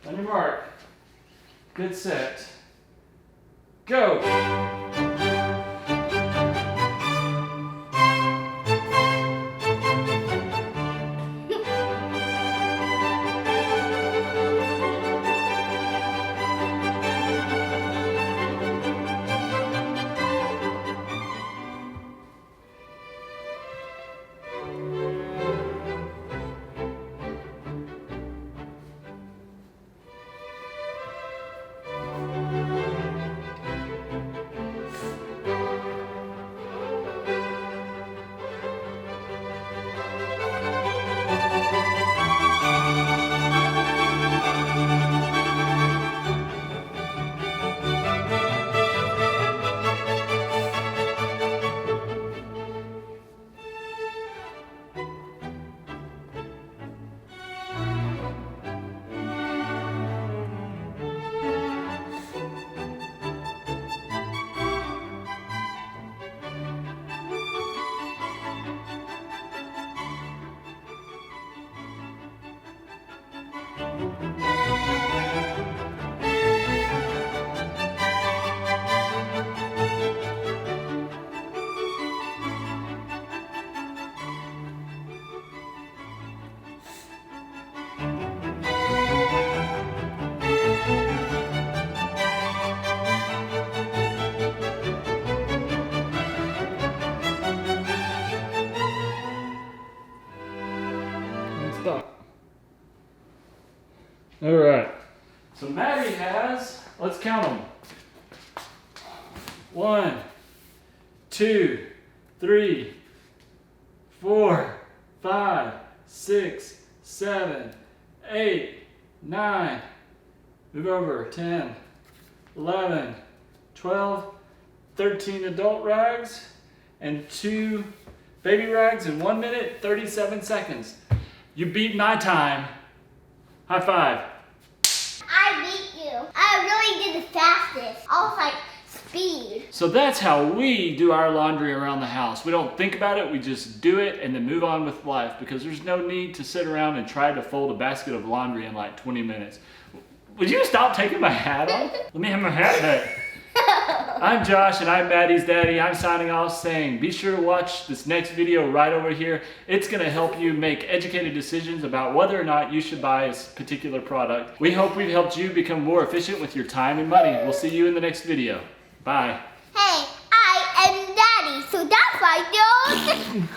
On your mark. Good set. Go! Stop. All right. So Maddie has, let's count them. 1, 2, 3, 4, 5, 6, 7, 8, 9. Move over. 10, 11, 12, 13 adult rags and 2 baby rags in 1 minute, 37 seconds. You beat my time. High five. I beat you. I really did the fastest. I was like speed. So that's how we do our laundry around the house. We don't think about it, we just do it and then move on with life because there's no need to sit around and try to fold a basket of laundry in like 20 minutes. Would you stop taking my hat off? Let me have my hat back. I'm Josh and I'm Maddie's daddy. I'm signing off saying be sure to watch this next video right over here. It's going to help you make educated decisions about whether or not you should buy a particular product. We hope we've helped you become more efficient with your time and money. We'll see you in the next video. Bye. Hey, I am daddy, so that's why, dude.